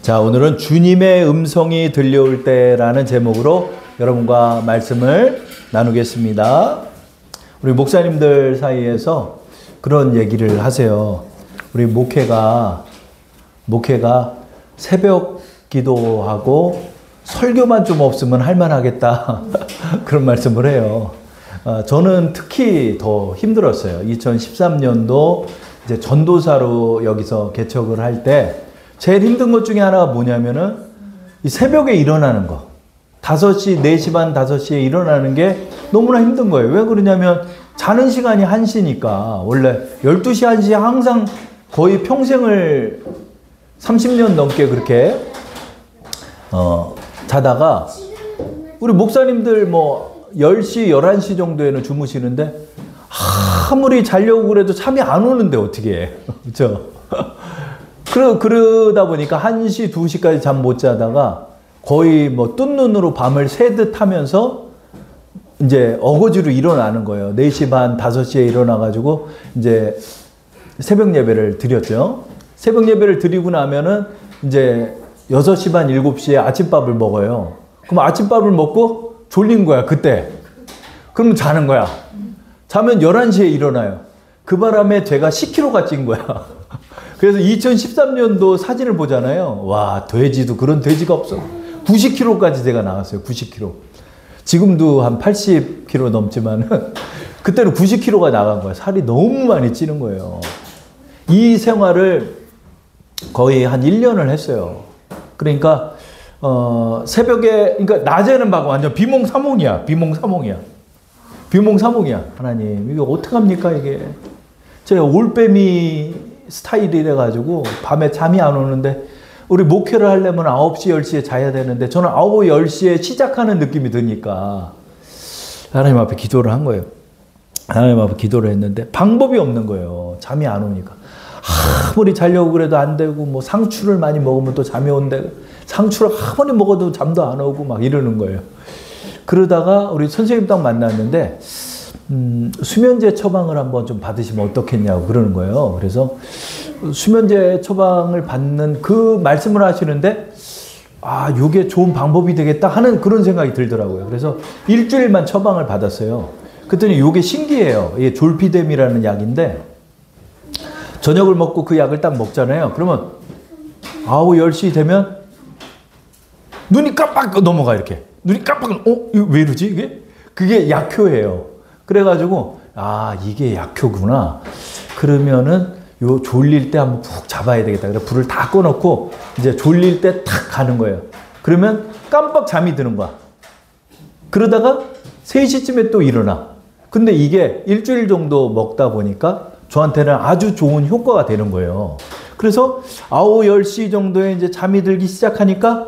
자, 오늘은 주님의 음성이 들려올 때라는 제목으로 여러분과 말씀을 나누겠습니다. 우리 목사님들 사이에서 그런 얘기를 하세요. 우리 목회가 새벽 기도하고 설교만 좀 없으면 할만하겠다. 그런 말씀을 해요. 저는 특히 더 힘들었어요. 2013년도 이제 전도사로 여기서 개척을 할 때 제일 힘든 것 중에 하나가 뭐냐면은 이 새벽에 일어나는 거. 5시, 4시 반, 5시에 일어나는 게 너무나 힘든 거예요. 왜 그러냐면 자는 시간이 1시니까 원래 12시, 1시에 항상 거의 평생을 30년 넘게 그렇게 자다가 우리 목사님들 뭐 10시, 11시 정도에는 주무시는데 아무리 자려고 그래도 잠이 안 오는데 어떻게 해. 그렇죠? 그러다 보니까 1시, 2시까지 잠 못 자다가 거의 뭐 뜬 눈으로 밤을 새듯 하면서 이제 어거지로 일어나는 거예요. 4시 반, 5시에 일어나가지고 이제 새벽 예배를 드렸죠. 새벽 예배를 드리고 나면은 이제 6시 반, 7시에 아침밥을 먹어요. 그럼 아침밥을 먹고 졸린 거야, 그때. 그럼 자는 거야. 자면 11시에 일어나요. 그 바람에 제가 10kg가 찐 거야. 그래서 2013년도 사진을 보잖아요. 와, 돼지도 그런 돼지가 없어. 90kg까지 제가 나갔어요. 90kg. 지금도 한 80kg 넘지만 그때는 90kg가 나간 거야. 살이 너무 많이 찌는 거예요. 이 생활을 거의 한 1년을 했어요. 그러니까 새벽에, 그러니까 낮에는 막 완전 비몽사몽이야. 비몽사몽이야. 하나님, 이거 어떡합니까, 이게. 제가 올빼미 스타일이래 가지고 밤에 잠이 안 오는데 우리 목회를 하려면 9시, 10시에 자야 되는데 저는 9, 10시에 시작하는 느낌이 드니까 하나님 앞에 기도를 한 거예요. 하나님 앞에 기도를 했는데 방법이 없는 거예요. 잠이 안 오니까. 아무리 자려고 그래도 안 되고 뭐 상추를 많이 먹으면 또 잠이 온대. 상추를 아무리 먹어도 잠도 안 오고 막 이러는 거예요. 그러다가 우리 선생님 딱 만났는데 수면제 처방을 한번 좀 받으시면 어떻겠냐고 그러는 거예요. 그래서 수면제 처방을 받는 그 말씀을 하시는데 아, 이게 좋은 방법이 되겠다 하는 그런 생각이 들더라고요. 그래서 일주일만 처방을 받았어요. 그랬더니 이게 신기해요. 이게 졸피뎀이라는 약인데 저녁을 먹고 그 약을 딱 먹잖아요. 그러면 9, 10시 되면 눈이 깜빡 넘어가 이렇게. 눈이 깜빡, 이거 왜 이러지 이게? 그게 약효예요. 그래가지고 아, 이게 약효구나. 그러면은 요 졸릴 때 한번 푹 잡아야 되겠다. 그래서 불을 다 꺼놓고 이제 졸릴 때 탁 가는 거예요. 그러면 깜빡 잠이 드는 거야. 그러다가 3시쯤에 또 일어나. 근데 이게 일주일 정도 먹다 보니까 저한테는 아주 좋은 효과가 되는 거예요. 그래서 9, 10시 정도에 이제 잠이 들기 시작하니까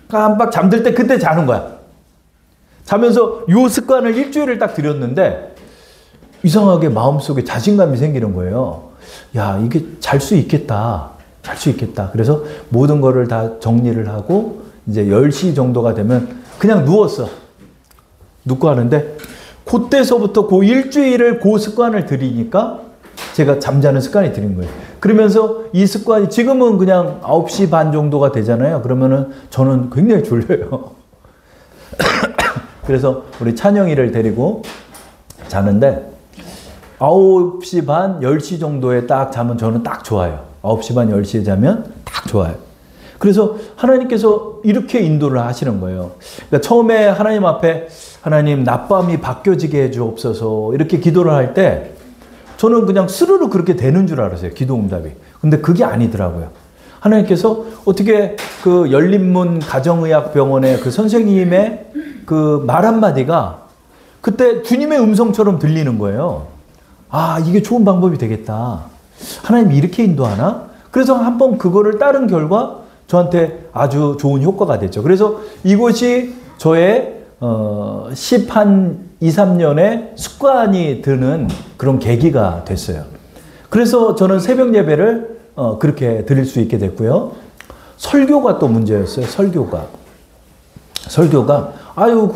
깜빡 잠들 때 그때 자는 거야. 자면서 요 습관을 일주일을 딱 들였는데 이상하게 마음속에 자신감이 생기는 거예요. 야, 이게 잘 수 있겠다. 잘 수 있겠다. 그래서 모든 거를 다 정리를 하고 이제 10시 정도가 되면 그냥 누웠어. 눕고 하는데 그때서부터 그 일주일을 그 습관을 들이니까 제가 잠자는 습관이 들인 거예요. 그러면서 이 습관이 지금은 그냥 9시 반 정도가 되잖아요. 그러면은 저는 굉장히 졸려요. 그래서 우리 찬영이를 데리고 자는데 9시 반, 10시 정도에 딱 자면 저는 딱 좋아요. 9시 반, 10시에 자면 딱 좋아요. 그래서 하나님께서 이렇게 인도를 하시는 거예요. 그러니까 처음에 하나님 앞에 하나님 낮밤이 바뀌어지게 해주옵소서 이렇게 기도를 할 때 저는 그냥 스르르 그렇게 되는 줄 알았어요. 기도 응답이. 근데 그게 아니더라고요. 하나님께서 어떻게 그 열린문 가정의학병원의 그 선생님의 그 말 한마디가 그때 주님의 음성처럼 들리는 거예요. 아, 이게 좋은 방법이 되겠다. 하나님이 이렇게 인도하나? 그래서 한번 그거를 따른 결과 저한테 아주 좋은 효과가 됐죠. 그래서 이곳이 저의 2, 3년의 습관이 드는 그런 계기가 됐어요. 그래서 저는 새벽 예배를 그렇게 드릴 수 있게 됐고요. 설교가 또 문제였어요. 설교가 아유,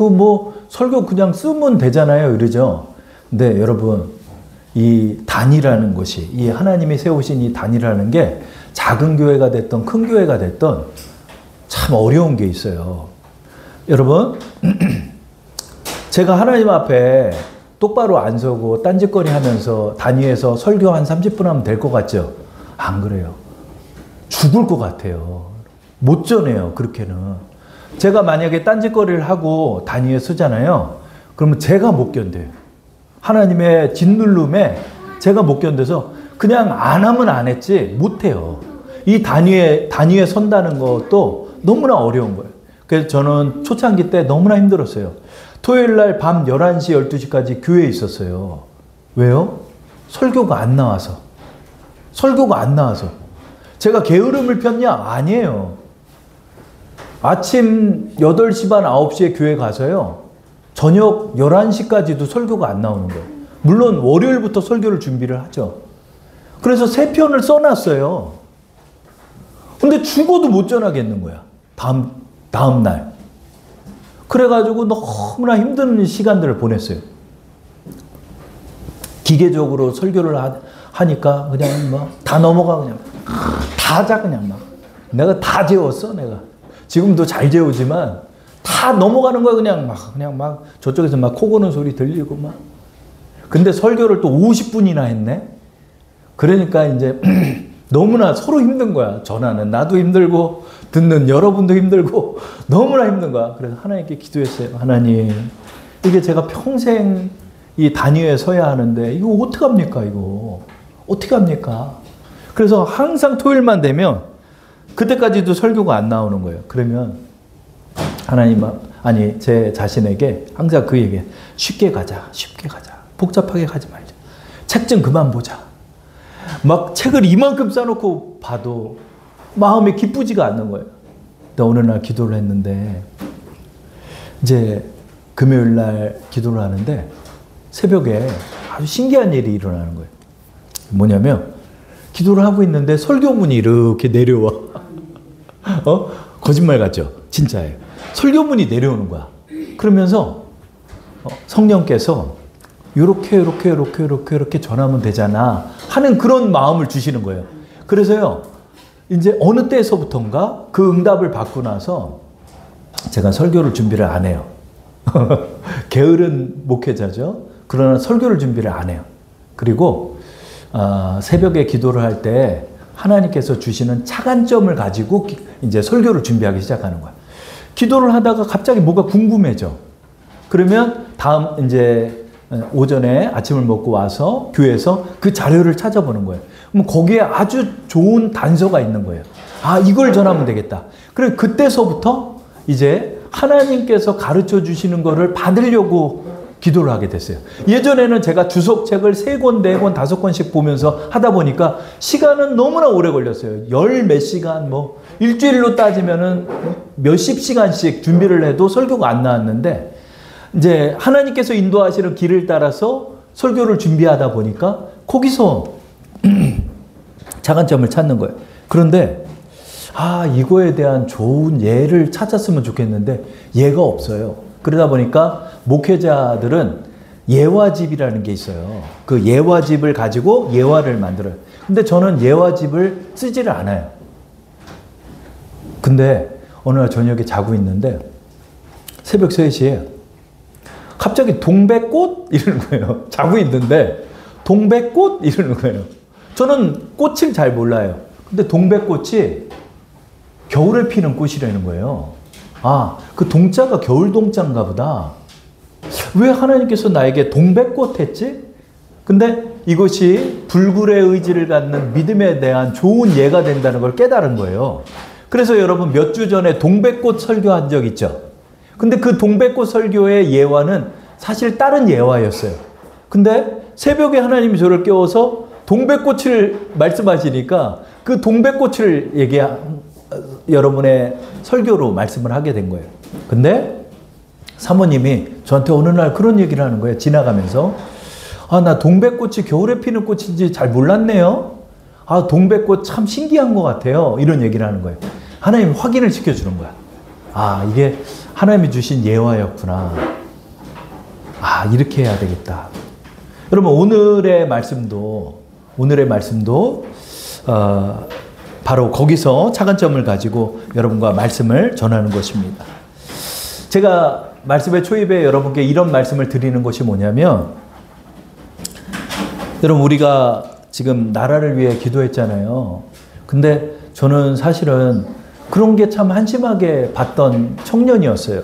설교 그냥 쓰면 되잖아요. 이러죠. 근데 여러분, 이 단이라는 것이, 이 하나님이 세우신 이 단이라는 게 작은 교회가 됐던 큰 교회가 됐던 참 어려운 게 있어요. 여러분, 제가 하나님 앞에 똑바로 안 서고 딴짓거리 하면서 단위에서 설교 한 30분 하면 될 것 같죠? 안 그래요. 죽을 것 같아요. 못 전해요, 그렇게는. 제가 만약에 딴짓거리를 하고 단위에 서잖아요. 그러면 제가 못 견뎌요. 하나님의 짓누름에 제가 못 견뎌서 그냥 안 하면 안 했지 못해요. 이 단위에 선다는 것도 너무나 어려운 거예요. 그래서 저는 초창기 때 너무나 힘들었어요. 토요일 날 밤 11시, 12시까지 교회에 있었어요. 왜요? 설교가 안 나와서. 설교가 안 나와서. 제가 게으름을 폈냐? 아니에요. 아침 8시 반, 9시에 교회 가서요. 저녁 11시까지도 설교가 안 나오는 거예요. 물론 월요일부터 설교를 준비를 하죠. 그래서 3편을 써놨어요. 근데 죽어도 못 전하겠는 거야. 다음 날. 그래가지고 너무나 힘든 시간들을 보냈어요. 기계적으로 설교를 하니까 그냥 뭐 다 넘어가 그냥. 다 자 그냥 막. 내가 다 재웠어 내가. 지금도 잘 재우지만 다 넘어가는 거야 그냥 막 저쪽에서 막 코 고는 소리 들리고 막. 근데 설교를 또 50분이나 했네. 그러니까 이제 너무나 서로 힘든 거야. 전하는 나도 힘들고 듣는 여러분도 힘들고 너무나 힘든 거야. 그래서 하나님께 기도했어요. 하나님, 이게 제가 평생 이 단위에 서야 하는데 이거 어떡합니까 이거. 어떻게 합니까? 그래서 항상 토요일만 되면 그때까지도 설교가 안 나오는 거예요. 그러면 하나님, 아니 제 자신에게 항상 그 얘기, 쉽게 가자. 복잡하게 가지 말자. 책 좀 그만 보자. 막 책을 이만큼 싸놓고 봐도 마음이 기쁘지가 않는 거예요. 근데 어느 날 기도를 했는데 이제 금요일 날 기도를 하는데 새벽에 아주 신기한 일이 일어나는 거예요. 뭐냐면 기도를 하고 있는데 설교문이 이렇게 내려와. 거짓말 같죠? 진짜예요. 설교문이 내려오는 거야. 그러면서 성령께서 이렇게 전하면 되잖아 하는 그런 마음을 주시는 거예요. 그래서요, 이제 어느 때서부턴가 그 응답을 받고 나서 제가 설교를 준비를 안 해요. 게으른 목회자죠. 그러나 설교를 준비를 안 해요. 그리고 새벽에 기도를 할 때 하나님께서 주시는 차관점을 가지고 이제 설교를 준비하기 시작하는 거야. 기도를 하다가 갑자기 뭐가 궁금해져. 그러면 다음 이제 오전에 아침을 먹고 와서 교회에서 그 자료를 찾아보는 거예요. 그럼 거기에 아주 좋은 단서가 있는 거예요. 아, 이걸 전하면 되겠다. 그래, 그때서부터 이제 하나님께서 가르쳐 주시는 거를 받으려고 기도를 하게 됐어요. 예전에는 제가 주석책을 3권, 4권, 5권씩 보면서 하다 보니까 시간은 너무나 오래 걸렸어요. 몇 시간, 뭐 일주일로 따지면은 몇십 시간씩 준비를 해도 설교가 안 나왔는데, 이제 하나님께서 인도하시는 길을 따라서 설교를 준비하다 보니까 거기서 차관점을 찾는 거예요. 그런데 이거에 대한 좋은 예를 찾았으면 좋겠는데 예가 없어요. 그러다 보니까 목회자들은 예화집이라는 게 있어요. 그 예화집을 가지고 예화를 만들어요. 근데 저는 예화집을 쓰지를 않아요. 근데 어느 날 저녁에 자고 있는데 새벽 3시에 갑자기 동백꽃? 이러는 거예요. 자고 있는데 동백꽃? 이러는 거예요. 저는 꽃을 잘 몰라요. 근데 동백꽃이 겨울에 피는 꽃이라는 거예요. 그 동자가 겨울 동자인가 보다. 왜 하나님께서 나에게 동백꽃 했지? 근데 이것이 불굴의 의지를 갖는 믿음에 대한 좋은 예가 된다는 걸 깨달은 거예요. 그래서 여러분 몇 주 전에 동백꽃 설교한 적 있죠? 근데 그 동백꽃 설교의 예화는 사실 다른 예화였어요. 근데 새벽에 하나님이 저를 깨워서 동백꽃을 말씀하시니까 그 동백꽃을 여러분의 설교로 말씀을 하게 된 거예요. 근데 사모님이 저한테 어느 날 그런 얘기를 하는 거예요. 지나가면서. 나 동백꽃이 겨울에 피는 꽃인지 잘 몰랐네요. 동백꽃 참 신기한 것 같아요. 이런 얘기를 하는 거예요. 하나님 확인을 시켜주는 거야. 이게 하나님이 주신 예화였구나. 이렇게 해야 되겠다. 여러분 오늘의 말씀도 바로 거기서 차관점을 가지고 여러분과 말씀을 전하는 것입니다. 제가 말씀의 초입에 여러분께 이런 말씀을 드리는 것이 뭐냐면, 여러분 우리가 지금 나라를 위해 기도했잖아요. 근데 저는 사실은 그런 게 참 한심하게 봤던 청년이었어요.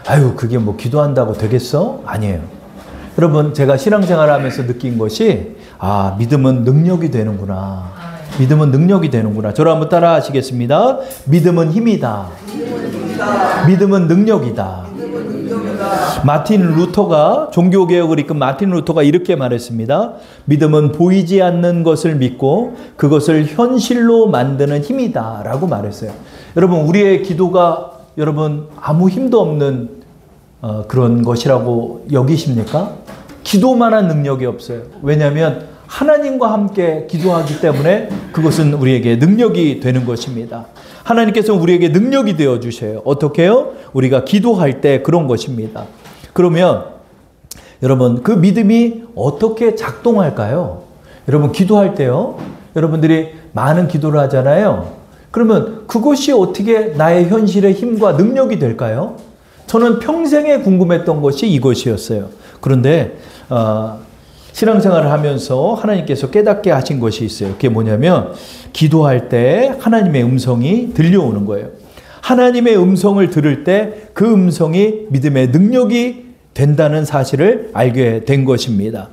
아유, 그게 뭐 기도한다고 되겠어? 아니에요. 여러분, 제가 신앙생활을 하면서 느낀 것이, 아, 믿음은 능력이 되는구나. 믿음은 능력이 되는구나. 저를 한번 따라 하시겠습니다. 믿음은 힘이다. 믿음은 능력이다. 마틴 루터가, 종교개혁을 이끈 마틴 루터가 이렇게 말했습니다. 믿음은 보이지 않는 것을 믿고 그것을 현실로 만드는 힘이다 라고 말했어요. 여러분, 우리의 기도가 여러분 아무 힘도 없는 그런 것이라고 여기십니까? 기도만한 능력이 없어요. 왜냐하면 하나님과 함께 기도하기 때문에 그것은 우리에게 능력이 되는 것입니다. 하나님께서 우리에게 능력이 되어 주셔요. 어떻게 해요? 우리가 기도할 때 그런 것입니다. 그러면 여러분, 그 믿음이 어떻게 작동할까요? 여러분, 기도할 때요, 여러분들이 많은 기도를 하잖아요. 그러면 그것이 어떻게 나의 현실의 힘과 능력이 될까요? 저는 평생에 궁금했던 것이 이것이었어요. 그런데 신앙생활을 하면서 하나님께서 깨닫게 하신 것이 있어요. 그게 뭐냐면, 기도할 때 하나님의 음성이 들려오는 거예요. 하나님의 음성을 들을 때 그 음성이 믿음의 능력이 된다는 사실을 알게 된 것입니다.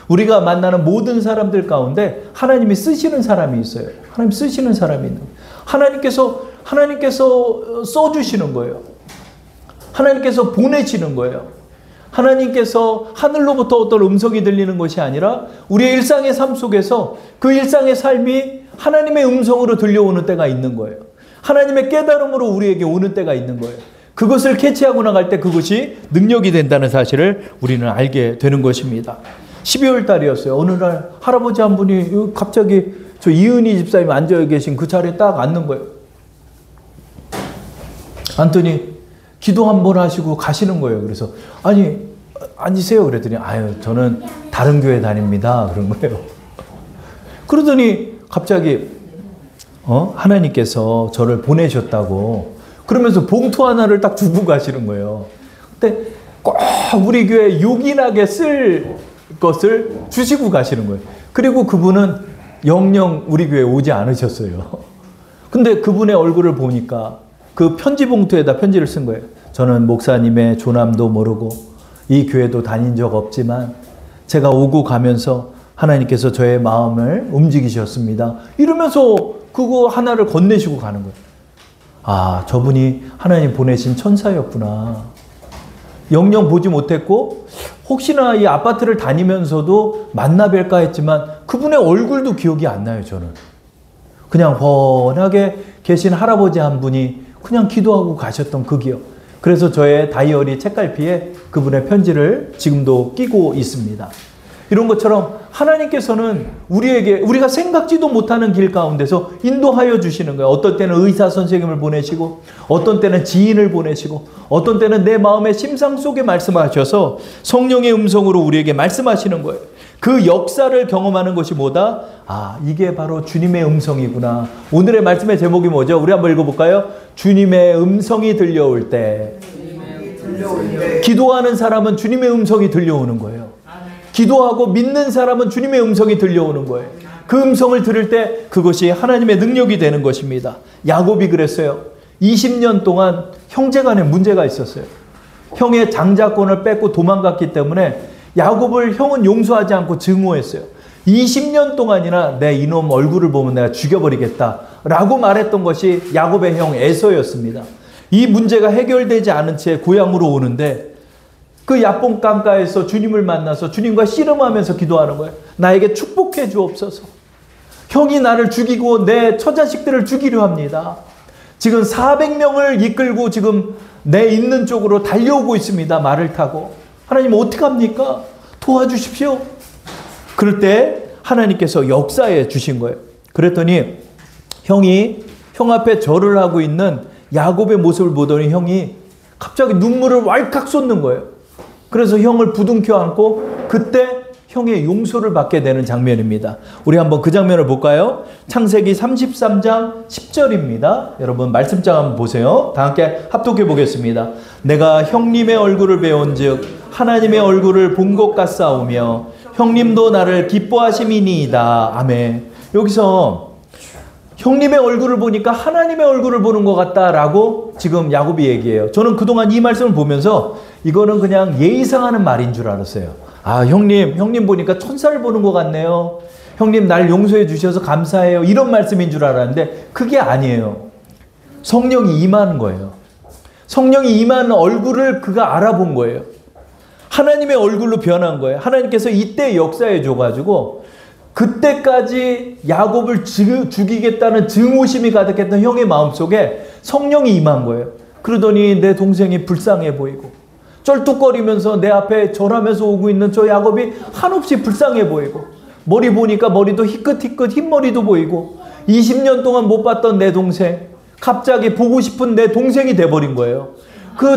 우리가 만나는 모든 사람들 가운데 하나님이 쓰시는 사람이 있어요. 하나님 쓰시는 사람이 있는 거예요. 하나님께서 써주시는 거예요. 하나님께서 보내시는 거예요. 하나님께서 하늘로부터 어떤 음성이 들리는 것이 아니라 우리의 일상의 삶 속에서 그 일상의 삶이 하나님의 음성으로 들려오는 때가 있는 거예요. 하나님의 깨달음으로 우리에게 오는 때가 있는 거예요. 그것을 캐치하고 나갈 때 그것이 능력이 된다는 사실을 우리는 알게 되는 것입니다. 12월 달이었어요. 어느 날 할아버지 한 분이 갑자기 저 이은희 집사님 앉아 계신 그 자리에 딱 앉는 거예요. 앉더니 기도 한번 하시고 가시는 거예요. 그래서 아니 앉으세요 그랬더니 아유 저는 다른 교회 다닙니다 그런 거예요. 그러더니 갑자기 하나님께서 저를 보내셨다고 그러면서 봉투 하나를 딱 주고 가시는 거예요. 근데 꼭 우리 교회 요긴하게 쓸 것을 주시고 가시는 거예요. 그리고 그분은 영영 우리 교회에 오지 않으셨어요. 근데 그분의 얼굴을 보니까 그 편지 봉투에다 편지를 쓴 거예요. 저는 목사님의 조남도 모르고 이 교회도 다닌 적 없지만 제가 오고 가면서 하나님께서 저의 마음을 움직이셨습니다. 이러면서 그거 하나를 건네시고 가는 거예요. 아, 저분이 하나님 보내신 천사였구나. 영영 보지 못했고 혹시나 이 아파트를 다니면서도 만나 뵐까 했지만 그분의 얼굴도 기억이 안 나요. 저는 그냥 훤하게 계신 할아버지 한 분이 그냥 기도하고 가셨던 그 기억. 그래서 저의 다이어리 책갈피에 그분의 편지를 지금도 끼고 있습니다. 이런 것처럼 하나님께서는 우리에게 우리가 생각지도 못하는 길 가운데서 인도하여 주시는 거예요. 어떤 때는 의사 선생님을 보내시고 어떤 때는 지인을 보내시고 어떤 때는 내 마음의 심상 속에 말씀하셔서 성령의 음성으로 우리에게 말씀하시는 거예요. 그 역사를 경험하는 것이 뭐다? 아, 이게 바로 주님의 음성이구나. 오늘의 말씀의 제목이 뭐죠? 우리 한번 읽어볼까요? 주님의 음성이 들려올 때. 기도하는 사람은 주님의 음성이 들려오는 거예요. 기도하고 믿는 사람은 주님의 음성이 들려오는 거예요. 그 음성을 들을 때 그것이 하나님의 능력이 되는 것입니다. 야곱이 그랬어요. 20년 동안 형제간에 문제가 있었어요. 형의 장자권을 뺏고 도망갔기 때문에 야곱을 형은 용서하지 않고 증오했어요. 20년 동안이나 내 이놈 얼굴을 보면 내가 죽여버리겠다 라고 말했던 것이 야곱의 형 에서였습니다. 이 문제가 해결되지 않은 채 고향으로 오는데 그 야뽕 강가에서 주님을 만나서 주님과 씨름하면서 기도하는 거예요. 나에게 축복해 주옵소서. 형이 나를 죽이고 내 처자식들을 죽이려 합니다. 지금 400명을 이끌고 지금 내 있는 쪽으로 달려오고 있습니다. 말을 타고. 하나님 어떡합니까? 도와주십시오. 그럴 때 하나님께서 역사해 주신 거예요. 그랬더니 형이 형 앞에 절을 하고 있는 야곱의 모습을 보더니 형이 갑자기 눈물을 왈칵 쏟는 거예요. 그래서 형을 부둥켜 안고 그때 형의 용서를 받게 되는 장면입니다. 우리 한번 그 장면을 볼까요? 창세기 33장 10절입니다. 여러분 말씀장 한번 보세요. 다 함께 합독해 보겠습니다. 내가 형님의 얼굴을 배운즉 하나님의 얼굴을 본 것 같사오며 형님도 나를 기뻐하심이니이다. 아멘. 여기서 형님의 얼굴을 보니까 하나님의 얼굴을 보는 것 같다라고 지금 야곱이 얘기해요. 저는 그동안 이 말씀을 보면서 이거는 그냥 예의상하는 말인 줄 알았어요. 아, 형님 보니까 천사를 보는 것 같네요. 형님 날 용서해 주셔서 감사해요. 이런 말씀인 줄 알았는데 그게 아니에요. 성령이 임하는 거예요. 성령이 임하는 얼굴을 그가 알아본 거예요. 하나님의 얼굴로 변한 거예요. 하나님께서 이때 역사해 줘가지고 그때까지 야곱을 죽이겠다는 증오심이 가득했던 형의 마음속에 성령이 임한 거예요. 그러더니 내 동생이 불쌍해 보이고 쩔뚝거리면서 내 앞에 절하면서 오고 있는 저 야곱이 한없이 불쌍해 보이고 머리 보니까 머리도 희끗희끗 흰머리도 보이고 20년 동안 못 봤던 내 동생 갑자기 보고 싶은 내 동생이 돼버린 거예요.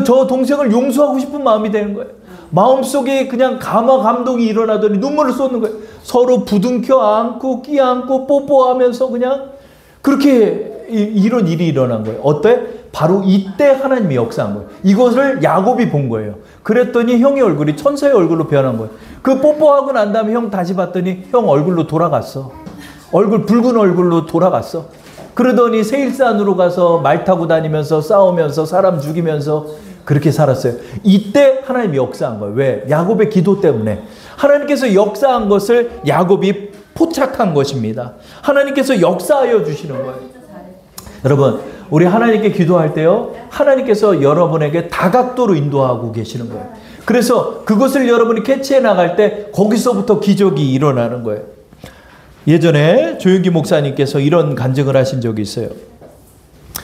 저 동생을 용서하고 싶은 마음이 되는 거예요. 마음속에 그냥 감동이 일어나더니 눈물을 쏟는 거예요. 서로 부둥켜 안고 끼안고 뽀뽀하면서 그냥 그렇게 이런 일이 일어난 거예요. 어때? 바로 이때 하나님이 역사한 거예요. 이것을 야곱이 본 거예요. 그랬더니 형의 얼굴이 천사의 얼굴로 변한 거예요. 그 뽀뽀하고 난 다음에 형 다시 봤더니 형 얼굴로 돌아갔어. 붉은 얼굴로 돌아갔어. 그러더니 세일산으로 가서 말 타고 다니면서 싸우면서 사람 죽이면서 그렇게 살았어요. 이때 하나님이 역사한 거예요. 왜? 야곱의 기도 때문에. 하나님께서 역사한 것을 야곱이 포착한 것입니다. 하나님께서 역사하여 주시는 거예요. 여러분, 우리 하나님께 기도할 때요, 하나님께서 여러분에게 다각도로 인도하고 계시는 거예요. 그래서 그것을 여러분이 캐치해 나갈 때 거기서부터 기적이 일어나는 거예요. 예전에 조용기 목사님께서 이런 간증을 하신 적이 있어요.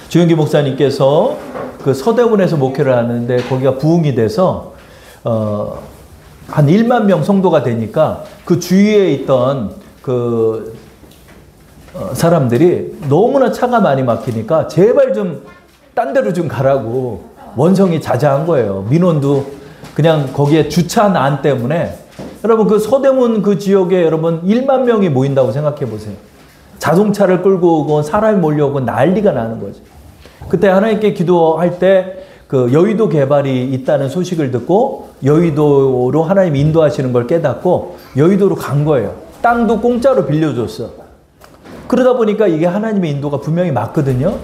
조용기 목사님께서 그 서대문에서 목회를 하는데 거기가 부흥이 돼서 한 1만 명 성도가 되니까 그 주위에 있던 그 사람들이 너무나 차가 많이 막히니까 제발 좀 딴 데로 좀 가라고 원성이 자자한 거예요. 민원도 그냥 거기에 주차한 안 때문에. 여러분 그 서대문 그 지역에 여러분 1만 명이 모인다고 생각해 보세요. 자동차를 끌고 오고 사람이 몰려오고 난리가 나는 거죠. 그때 하나님께 기도할 때 그 여의도 개발이 있다는 소식을 듣고 여의도로 하나님 인도하시는 걸 깨닫고 여의도로 간 거예요. 땅도 공짜로 빌려줬어. 그러다 보니까 이게 하나님의 인도가 분명히 맞거든요.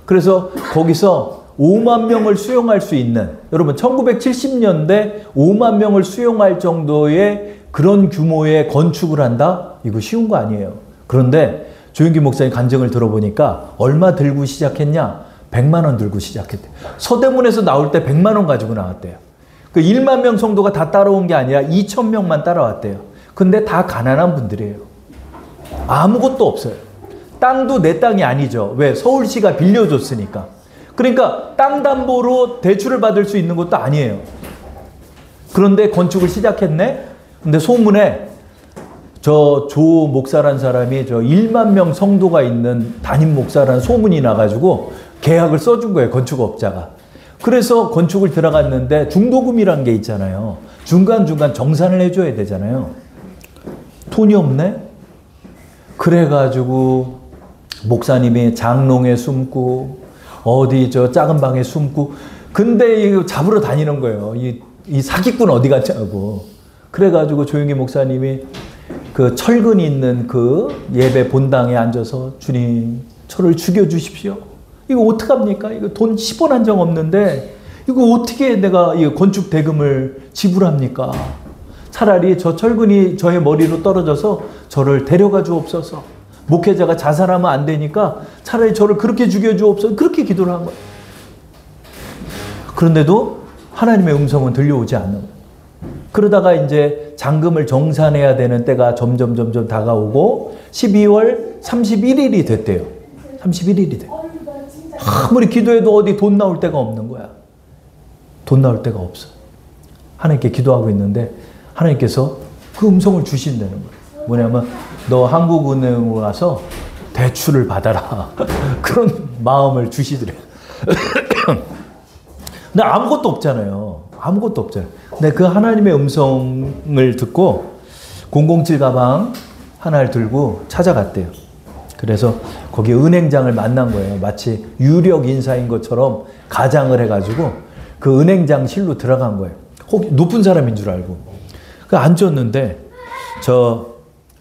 그래서 거기서 5만 명을 수용할 수 있는, 여러분 1970년대 5만 명을 수용할 정도의 그런 규모의 건축을 한다? 이거 쉬운 거 아니에요. 그런데 조용기 목사님 간증을 들어보니까 얼마 들고 시작했냐? 100만 원 들고 시작했대요. 서대문에서 나올 때 100만 원 가지고 나왔대요. 그 1만 명 성도가 다 따라온 게 아니라 2천 명만 따라왔대요. 근데 다 가난한 분들이에요. 아무것도 없어요. 땅도 내 땅이 아니죠. 왜? 서울시가 빌려줬으니까. 그러니까 땅 담보로 대출을 받을 수 있는 것도 아니에요. 그런데 건축을 시작했네? 근데 소문에 저 조 목사란 사람이 저 1만 명 성도가 있는 담임 목사라는 소문이 나가지고 계약을 써준 거예요. 건축업자가. 그래서 건축을 들어갔는데 중도금이란 게 있잖아요. 중간중간 정산을 해줘야 되잖아요. 돈이 없네? 그래가지고 목사님이 장롱에 숨고 어디 저 작은 방에 숨고 근데 이거 잡으러 다니는 거예요. 이 사기꾼 어디 갔냐고. 그래가지고 조용히 목사님이 그 철근이 있는 그 예배 본당에 앉아서 주님 저를 죽여주십시오. 이거 어떡합니까? 이거 돈 10원 한 장 없는데 이거 어떻게 내가 이 건축 대금을 지불합니까? 차라리 저 철근이 저의 머리로 떨어져서 저를 데려가 주옵소서. 목회자가 자살하면 안 되니까 차라리 저를 그렇게 죽여주옵소서. 그렇게 기도를 한 거예요. 그런데도 하나님의 음성은 들려오지 않는 거예요. 그러다가 이제 잔금을 정산해야 되는 때가 점점 다가오고 12월 31일이 됐대요. 31일이 돼. 아무리 기도해도 어디 돈 나올 데가 없는 거야. 돈 나올 데가 없어. 하나님께 기도하고 있는데 하나님께서 그 음성을 주신다는 거예요. 뭐냐면 너 한국은행으로 가서 대출을 받아라. 그런 마음을 주시더래요. 근데 아무것도 없잖아요. 아무것도 없잖아요. 근데 그 하나님의 음성을 듣고 007 가방 하나를 들고 찾아갔대요. 그래서 거기 은행장을 만난 거예요. 마치 유력 인사인 것처럼 가장을 해가지고 그 은행장실로 들어간 거예요. 혹 높은 사람인 줄 알고. 그 앉았는데 저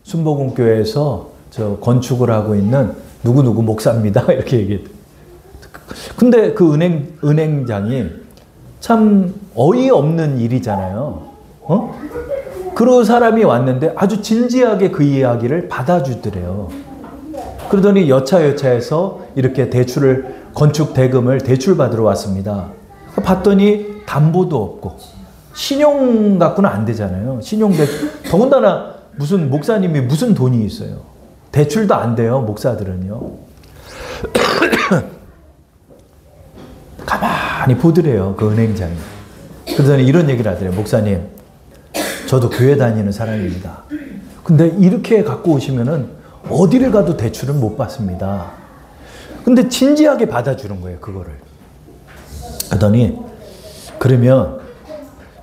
순복음교회에서 저 건축을 하고 있는 누구누구 목사입니다. 이렇게 얘기했대요. 근데 그 은행장이 참 어이없는 일이잖아요. 그런 사람이 왔는데 아주 진지하게 그 이야기를 받아주더래요. 그러더니 여차여차해서 이렇게 건축 대금을 대출받으러 왔습니다. 봤더니 담보도 없고 신용 갖고는 안 되잖아요. 더군다나 무슨 목사님이 무슨 돈이 있어요. 대출도 안 돼요. 목사들은요. 가만히 보더래요. 그 은행장이. 그러더니 이런 얘기를 하더래요. 목사님, 저도 교회 다니는 사람입니다. 근데 이렇게 갖고 오시면은 어디를 가도 대출은 못 받습니다. 근데 진지하게 받아주는 거예요. 그거를. 그러더니 그러면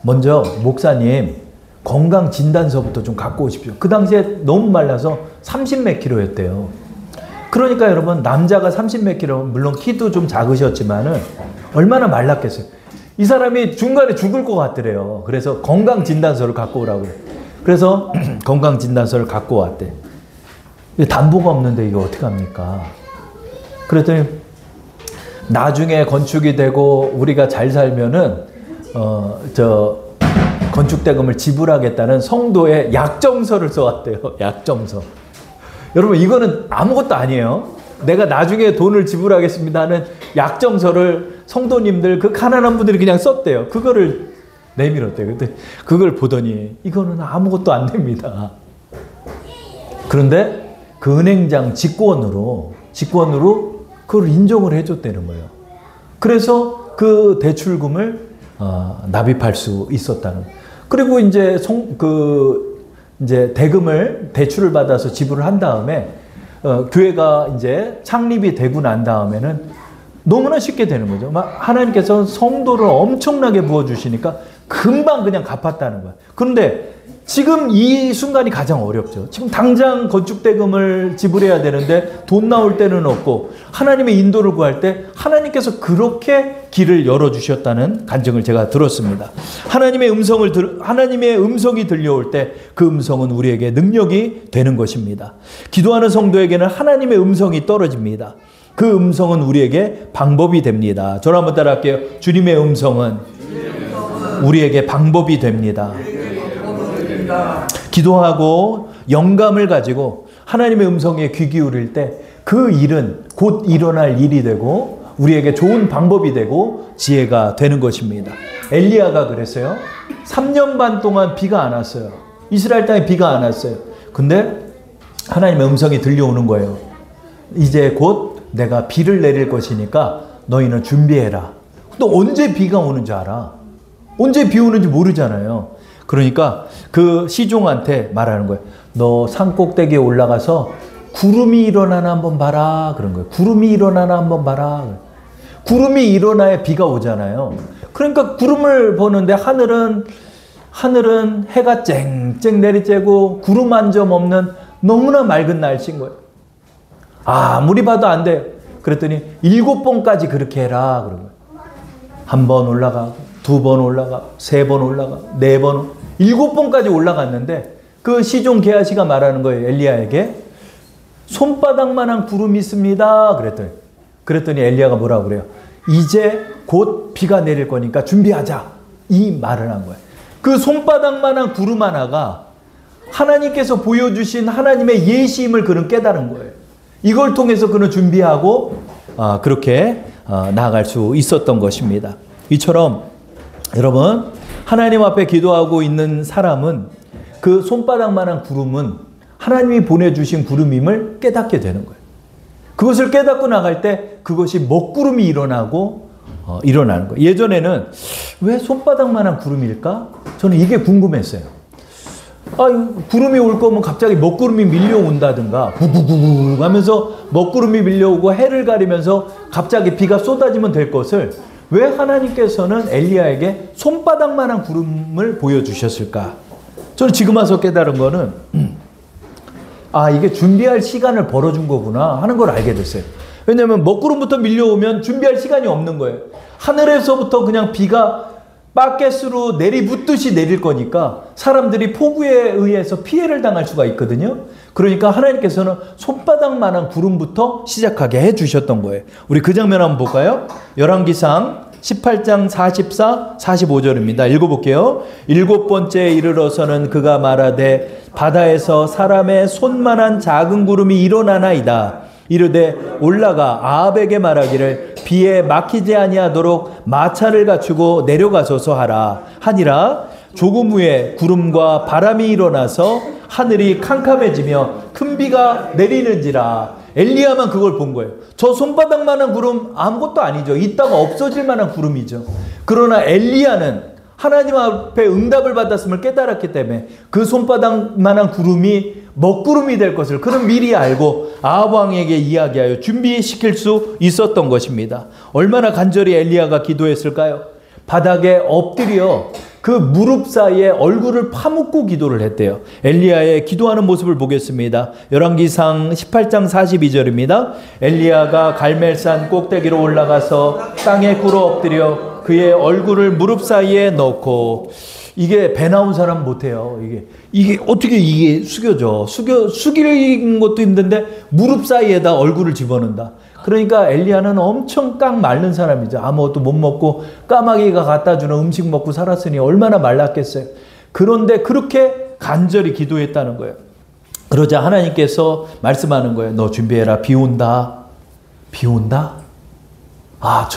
먼저 목사님 건강진단서부터 좀 갖고 오십시오. 그 당시에 너무 말라서 30몇 킬로였대요. 그러니까 여러분 남자가 30몇 킬로, 물론 키도 좀 작으셨지만은 얼마나 말랐겠어요. 이 사람이 중간에 죽을 것 같더래요. 그래서 건강진단서를 갖고 오라고. 그래서 건강진단서를 갖고 왔대. 담보가 없는데 이거 어떡합니까? 그랬더니 나중에 건축이 되고 우리가 잘 살면은 건축대금을 지불하겠다는 성도의 약정서를 써왔대요. 약정서. 여러분 이거는 아무것도 아니에요. 내가 나중에 돈을 지불하겠습니다 하는 약정서를 성도님들 그 가난한 분들이 그냥 썼대요. 그거를 내밀었대요. 근데 그걸 보더니 이거는 아무것도 안 됩니다. 그런데 그 은행장 직권으로 그걸 인정을 해줬다는 거예요. 그래서 그 대출금을 납입할 수 있었다는 거예요. 그리고 이제 대출을 받아서 지불을 한 다음에 교회가 이제 창립이 되고 난 다음에는 너무나 쉽게 되는 거죠. 하나님께서 성도를 엄청나게 부어주시니까 금방 그냥 갚았다는 거예요. 그런데 지금 이 순간이 가장 어렵죠. 지금 당장 건축대금을 지불해야 되는데 돈 나올 때는 없고 하나님의 인도를 구할 때 하나님께서 그렇게 길을 열어주셨다는 간증을 제가 들었습니다. 하나님의 음성이 들려올 때 그 음성은 우리에게 능력이 되는 것입니다. 기도하는 성도에게는 하나님의 음성이 떨어집니다. 그 음성은 우리에게 방법이 됩니다. 저를 한번 따라 할게요. 주님의 음성은 우리에게 방법이 됩니다. 기도하고 영감을 가지고 하나님의 음성에 귀 기울일 때 그 일은 곧 일어날 일이 되고 우리에게 좋은 방법이 되고 지혜가 되는 것입니다. 엘리야가 그랬어요. 3년 반 동안 비가 안 왔어요. 이스라엘 땅에 비가 안 왔어요. 근데 하나님의 음성이 들려오는 거예요. 이제 곧 내가 비를 내릴 것이니까 너희는 준비해라. 또 언제 비가 오는 줄 알아? 언제 비 오는지 모르잖아요. 그러니까 그 시종한테 말하는 거예요. 너 산 꼭대기에 올라가서 구름이 일어나나 한번 봐라. 그런 거예요. 구름이 일어나나 한번 봐라. 구름이 일어나야 비가 오잖아요. 그러니까 구름을 보는데 하늘은 해가 쨍쨍 내리쬐고 구름 한 점 없는 너무나 맑은 날씨인 거예요. 아무리 봐도 안 돼요. 그랬더니 7번까지 그렇게 해라. 그런 거예요. 1번 올라가고 2번 올라가고 3번 올라가고 4번 7번까지 올라갔는데 그 시종 게하시가 말하는 거예요. 엘리야에게 손바닥만한 구름이 있습니다. 그랬더니 엘리야가 뭐라고 그래요? 이제 곧 비가 내릴 거니까 준비하자. 이 말을 한 거예요. 그 손바닥만한 구름 하나가 하나님께서 보여주신 하나님의 예시임을 그는 깨달은 거예요. 이걸 통해서 그는 준비하고 그렇게 나아갈 수 있었던 것입니다. 이처럼 여러분 하나님 앞에 기도하고 있는 사람은 그 손바닥만한 구름은 하나님이 보내주신 구름임을 깨닫게 되는 거예요. 그것을 깨닫고 나갈 때 그것이 먹구름이 일어나는 거예요. 예전에는 왜 손바닥만한 구름일까? 저는 이게 궁금했어요. 구름이 올 거면 갑자기 먹구름이 밀려온다든가 부부부부 하면서 먹구름이 밀려오고 해를 가리면서 갑자기 비가 쏟아지면 될 것을 왜 하나님께서는 엘리야에게 손바닥만한 구름을 보여주셨을까? 저는 지금 와서 깨달은 거는 아, 이게 준비할 시간을 벌어준 거구나 하는 걸 알게 됐어요. 왜냐면 먹구름부터 밀려오면 준비할 시간이 없는 거예요. 하늘에서부터 그냥 비가 바켓으로 내리붓듯이 내릴 거니까 사람들이 폭우에 의해서 피해를 당할 수가 있거든요. 그러니까 하나님께서는 손바닥만한 구름부터 시작하게 해주셨던 거예요. 우리 그 장면 한번 볼까요? 열왕기상 18장 44, 45절입니다. 읽어볼게요. 7번째에 이르러서는 그가 말하되 바다에서 사람의 손만한 작은 구름이 일어나나이다. 이르되 올라가 아합에게 말하기를 비에 막히지 아니하도록 마차를 갖추고 내려가소서 하라 하니라. 조금 후에 구름과 바람이 일어나서 하늘이 캄캄해지며 큰 비가 내리는지라. 엘리야만 그걸 본 거예요. 저 손바닥만한 구름 아무것도 아니죠. 있다가 없어질 만한 구름이죠. 그러나 엘리야는 하나님 앞에 응답을 받았음을 깨달았기 때문에 그 손바닥만한 구름이 먹구름이 될 것을 그는 미리 알고 아합 왕에게 이야기하여 준비시킬 수 있었던 것입니다. 얼마나 간절히 엘리야가 기도했을까요? 바닥에 엎드려 그 무릎 사이에 얼굴을 파묻고 기도를 했대요. 엘리야의 기도하는 모습을 보겠습니다. 열왕기상 18장 42절입니다. 엘리야가 갈멜산 꼭대기로 올라가서 땅에 꿇어 엎드려 그의 얼굴을 무릎 사이에 넣고, 이게 배 나온 사람 못해요. 이게 어떻게 이게 숙이는 것도 힘든데 무릎 사이에다 얼굴을 집어넣는다. 그러니까 엘리야는 엄청 깡 마른 사람이죠. 아무것도 못 먹고 까마귀가 갖다 주는 음식 먹고 살았으니 얼마나 말랐겠어요. 그런데 그렇게 간절히 기도했다는 거예요. 그러자 하나님께서 말씀하는 거예요. 너 준비해라. 비 온다. 비 온다? 아,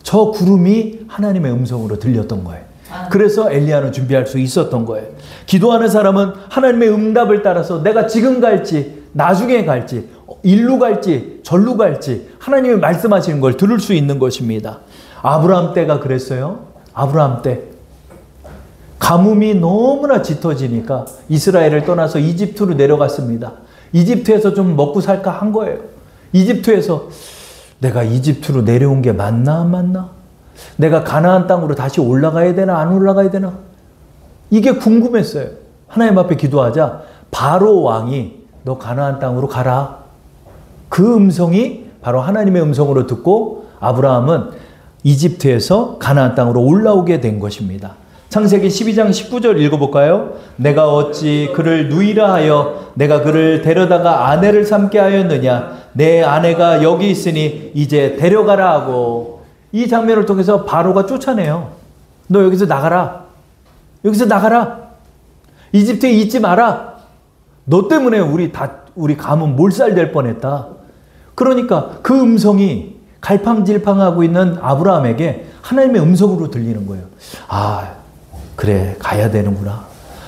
저 구름이 하나님의 음성으로 들렸던 거예요. 그래서 엘리야는 준비할 수 있었던 거예요. 기도하는 사람은 하나님의 응답을 따라서 내가 지금 갈지 나중에 갈지 일로 갈지 절로 갈지 하나님이 말씀하시는 걸 들을 수 있는 것입니다. 아브라함 때가 그랬어요. 아브라함 때 가뭄이 너무나 짙어지니까 이스라엘을 떠나서 이집트로 내려갔습니다. 이집트에서 좀 먹고 살까 한 거예요. 이집트에서 내가 이집트로 내려온 게 맞나 안 맞나? 내가 가나안 땅으로 다시 올라가야 되나 안 올라가야 되나? 이게 궁금했어요. 하나님 앞에 기도하자 바로 왕이 너 가나안 땅으로 가라. 그 음성이 바로 하나님의 음성으로 듣고 아브라함은 이집트에서 가나안 땅으로 올라오게 된 것입니다. 창세기 12장 19절 읽어볼까요? 내가 어찌 그를 누이라 하여 내가 그를 데려다가 아내를 삼게 하였느냐? 내 아내가 여기 있으니 이제 데려가라 하고, 이 장면을 통해서 바로가 쫓아내요. 너 여기서 나가라. 여기서 나가라. 이집트에 있지 마라. 너 때문에 우리 가문 몰살될 뻔했다. 그러니까 그 음성이 갈팡질팡하고 있는 아브라함에게 하나님의 음성으로 들리는 거예요. 아, 그래, 가야 되는구나.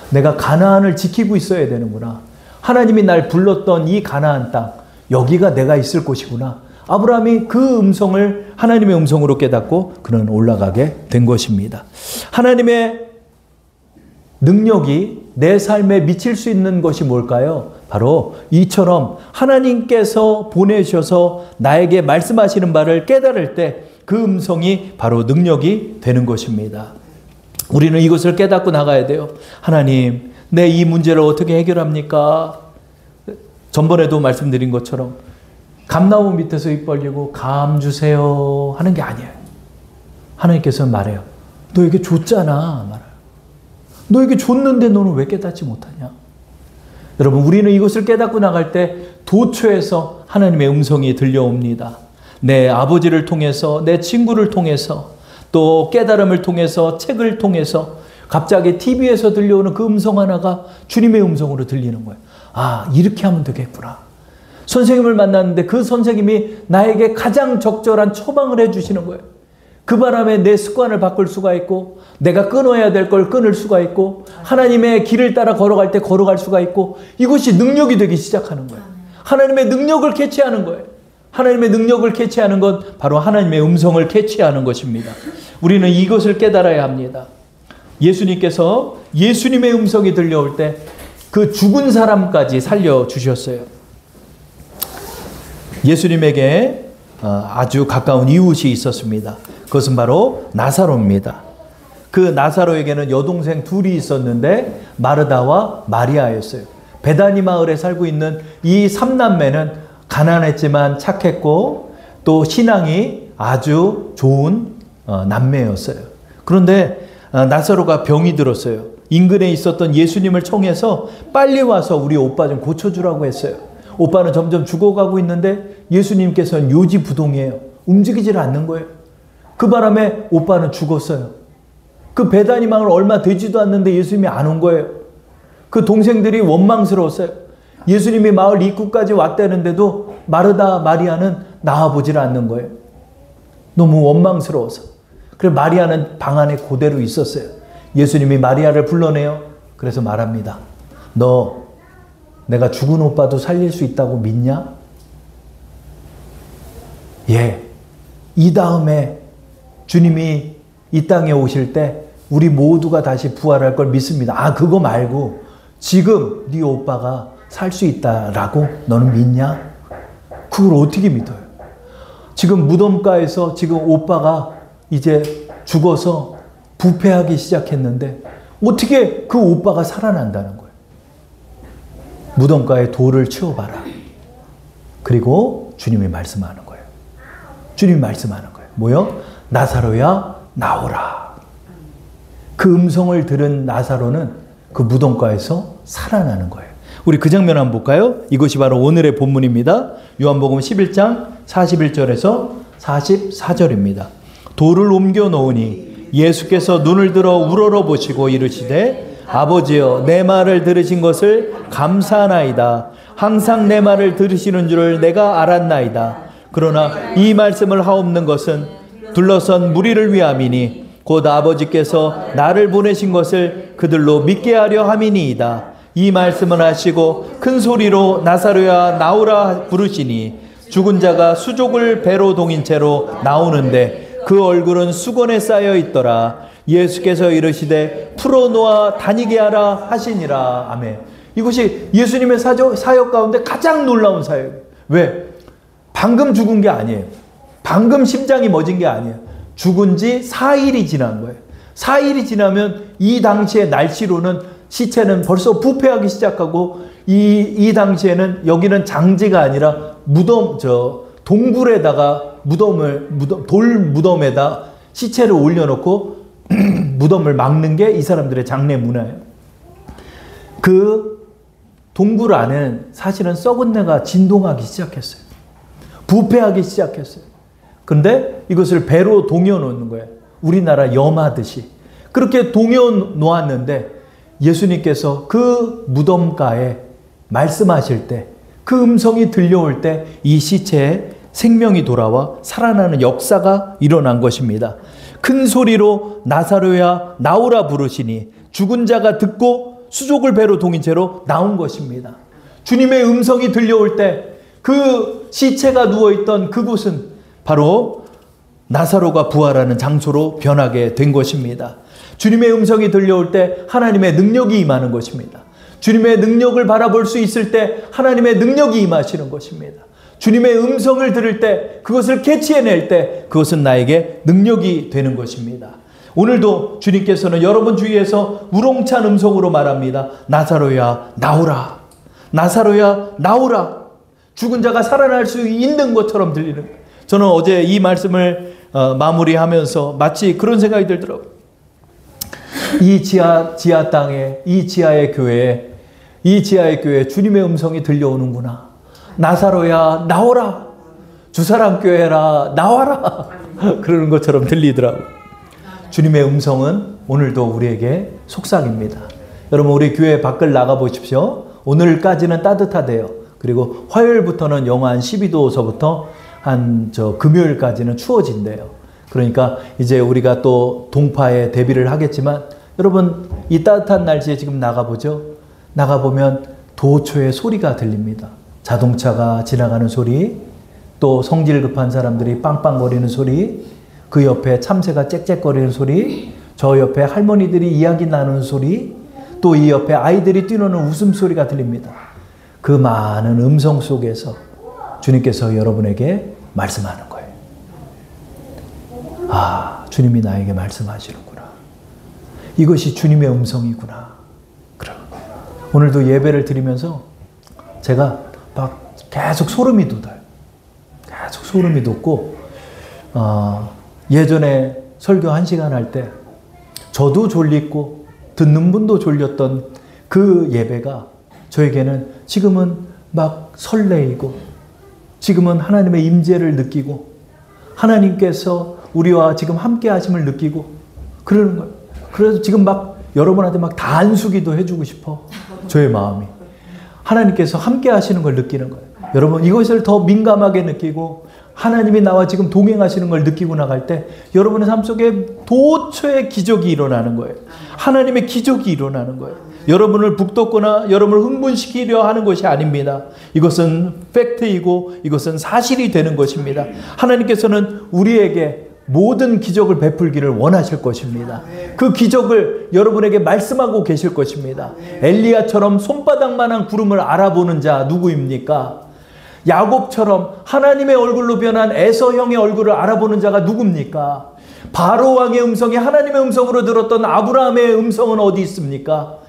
내가 가나안을 지키고 있어야 되는구나. 하나님이 날 불렀던 이 가나안 땅, 여기가 내가 있을 곳이구나. 아브라함이 그 음성을 하나님의 음성으로 깨닫고 그는 올라가게 된 것입니다. 하나님의 능력이 내 삶에 미칠 수 있는 것이 뭘까요? 바로 이처럼 하나님께서 보내셔서 나에게 말씀하시는 바를 깨달을 때 그 음성이 바로 능력이 되는 것입니다. 우리는 이것을 깨닫고 나가야 돼요. 하나님, 내 이 문제를 어떻게 해결합니까? 전번에도 말씀드린 것처럼 감나무 밑에서 입 벌리고 감 주세요 하는 게 아니에요. 하나님께서는 말해요. 너에게 줬잖아. 말해요. 너에게 줬는데 너는 왜 깨닫지 못하냐? 여러분, 우리는 이것을 깨닫고 나갈 때 도처에서 하나님의 음성이 들려옵니다. 내 아버지를 통해서, 내 친구를 통해서, 또 깨달음을 통해서, 책을 통해서 갑자기 TV에서 들려오는 그 음성 하나가 주님의 음성으로 들리는 거예요. 아, 이렇게 하면 되겠구나. 선생님을 만났는데 그 선생님이 나에게 가장 적절한 처방을 해주시는 거예요. 그 바람에 내 습관을 바꿀 수가 있고, 내가 끊어야 될 걸 끊을 수가 있고, 하나님의 길을 따라 걸어갈 때 걸어갈 수가 있고, 이것이 능력이 되기 시작하는 거예요. 하나님의 능력을 캐치하는 거예요. 하나님의 능력을 캐치하는 건 바로 하나님의 음성을 캐치하는 것입니다. 우리는 이것을 깨달아야 합니다. 예수님께서 예수님의 음성이 들려올 때 그 죽은 사람까지 살려주셨어요. 예수님에게 아주 가까운 이웃이 있었습니다. 그것은 바로 나사로입니다. 그 나사로에게는 여동생 둘이 있었는데 마르다와 마리아였어요. 베다니 마을에 살고 있는 이 3남매는 가난했지만 착했고 또 신앙이 아주 좋은 남매였어요. 그런데 나사로가 병이 들었어요. 인근에 있었던 예수님을 청해서 빨리 와서 우리 오빠 좀 고쳐주라고 했어요. 오빠는 점점 죽어가고 있는데 예수님께서는 요지부동이에요. 움직이질 않는 거예요. 그 바람에 오빠는 죽었어요. 그 베다니 마을 얼마 되지도 않는데 예수님이 안 온 거예요. 그 동생들이 원망스러웠어요. 예수님이 마을 입구까지 왔다는데도 마르다 마리아는 나와보질 않는 거예요. 너무 원망스러워서. 그래서 마리아는 방 안에 그대로 있었어요. 예수님이 마리아를 불러내요. 그래서 말합니다. 너 내가 죽은 오빠도 살릴 수 있다고 믿냐? 예. 이 다음에 주님이 이 땅에 오실 때 우리 모두가 다시 부활할 걸 믿습니다. 아, 그거 말고 지금 네 오빠가 살 수 있다라고 너는 믿냐? 그걸 어떻게 믿어요? 지금 무덤가에서 지금 오빠가 이제 죽어서 부패하기 시작했는데 어떻게 그 오빠가 살아난다는 거예요? 무덤가에 돌을 치워봐라. 그리고 주님이 말씀하는 거예요. 주님이 말씀하는 거예요. 뭐요? 나사로야 나오라. 그 음성을 들은 나사로는 그 무덤가에서 살아나는 거예요. 우리 그 장면 한번 볼까요? 이것이 바로 오늘의 본문입니다. 요한복음 11장 41절에서 44절입니다. 돌을 옮겨 놓으니 예수께서 눈을 들어 우러러 보시고 이르시되 아버지여 내 말을 들으신 것을 감사하나이다. 항상 내 말을 들으시는 줄을 내가 알았나이다. 그러나 이 말씀을 하옵는 것은 둘러선 무리를 위함이니 곧 아버지께서 나를 보내신 것을 그들로 믿게 하려 함이니이다. 이 말씀을 하시고 큰 소리로 나사로야 나오라 부르시니 죽은 자가 수족을 배로 동인 채로 나오는데 그 얼굴은 수건에 쌓여 있더라. 예수께서 이르시되 풀어놓아 다니게 하라 하시니라. 아멘. 이것이 예수님의 사역 가운데 가장 놀라운 사역이에요. 왜? 방금 죽은 게 아니에요. 방금 심장이 멎은 게 아니에요. 죽은 지 4일이 지난 거예요. 4일이 지나면 이 당시의 날씨로는 시체는 벌써 부패하기 시작하고 이 당시에는 여기는 장지가 아니라 동굴에다가 돌 무덤에다 시체를 올려놓고 무덤을 막는 게 이 사람들의 장례 문화예요. 그 동굴 안에는 사실은 썩은 내가 진동하기 시작했어요. 부패하기 시작했어요. 근데 이것을 배로 동여 놓는 거예요. 우리나라 염하듯이. 그렇게 동여 놓았는데 예수님께서 그 무덤가에 말씀하실 때 그 음성이 들려올 때 이 시체에 생명이 돌아와 살아나는 역사가 일어난 것입니다. 큰 소리로 나사로야 나오라 부르시니 죽은 자가 듣고 수족을 배로 동인 채로 나온 것입니다. 주님의 음성이 들려올 때 그 시체가 누워있던 그곳은 바로 나사로가 부활하는 장소로 변하게 된 것입니다. 주님의 음성이 들려올 때 하나님의 능력이 임하는 것입니다. 주님의 능력을 바라볼 수 있을 때 하나님의 능력이 임하시는 것입니다. 주님의 음성을 들을 때 그것을 캐치해낼 때 그것은 나에게 능력이 되는 것입니다. 오늘도 주님께서는 여러분 주위에서 우렁찬 음성으로 말합니다. 나사로야 나오라. 나사로야 나오라. 죽은 자가 살아날 수 있는 것처럼 들리는 거예요. 저는 어제 이 말씀을 마무리하면서 마치 그런 생각이 들더라고요. 이 지하 땅에, 이 지하의 교회에 주님의 음성이 들려오는구나. 나사로야 나오라. 주사람 교회라 나와라. 그러는 것처럼 들리더라고요. 주님의 음성은 오늘도 우리에게 속삭입니다. 여러분 우리 교회 밖을 나가보십시오. 오늘까지는 따뜻하대요. 그리고 화요일부터는 영하 한 12도서부터 금요일까지는 추워진대요. 그러니까 이제 우리가 또 동파에 대비를 하겠지만 여러분 이 따뜻한 날씨에 지금 나가보죠. 나가보면 도초의 소리가 들립니다. 자동차가 지나가는 소리, 또 성질 급한 사람들이 빵빵거리는 소리, 그 옆에 참새가 짹짹거리는 소리, 저 옆에 할머니들이 이야기 나누는 소리, 또 이 옆에 아이들이 뛰노는 웃음소리가 들립니다. 그 많은 음성 속에서 주님께서 여러분에게 말씀하는 거예요. 아, 주님이 나에게 말씀하시는구나. 이것이 주님의 음성이구나. 그럼 오늘도 예배를 드리면서 제가 막 계속 소름이 돋아요. 계속 소름이 돋고 예전에 설교 1시간 할 때 저도 졸리고 듣는 분도 졸렸던 그 예배가 저에게는 지금은 막 설레이고 지금은 하나님의 임재를 느끼고 하나님께서 우리와 지금 함께 하심을 느끼고 그러는 거예요. 그래서 지금 막 여러분한테 막 단수기도 해주고 싶어. 저의 마음이. 하나님께서 함께 하시는 걸 느끼는 거예요. 여러분 이것을 더 민감하게 느끼고 하나님이 나와 지금 동행하시는 걸 느끼고 나갈 때 여러분의 삶 속에 도처의 기적이 일어나는 거예요. 하나님의 기적이 일어나는 거예요. 여러분을 북돋거나 여러분을 흥분시키려 하는 것이 아닙니다. 이것은 팩트이고 이것은 사실이 되는 것입니다. 하나님께서는 우리에게 모든 기적을 베풀기를 원하실 것입니다. 그 기적을 여러분에게 말씀하고 계실 것입니다. 엘리야처럼 손바닥만한 구름을 알아보는 자 누구입니까? 야곱처럼 하나님의 얼굴로 변한 에서형의 얼굴을 알아보는 자가 누굽니까? 바로 왕의 음성이 하나님의 음성으로 들었던 아브라함의 음성은 어디 있습니까?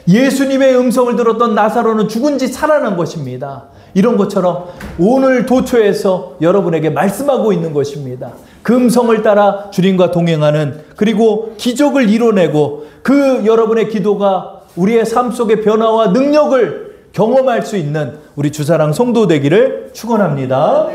예수님의 음성을 들었던 나사로는 죽은 지 살아난 것입니다. 이런 것처럼 오늘 도처에서 여러분에게 말씀하고 있는 것입니다. 그 음성을 따라 주님과 동행하는 그리고 기적을 이뤄내고 그 여러분의 기도가 우리의 삶 속의 변화와 능력을 경험할 수 있는 우리 주사랑 성도 되기를 축원합니다.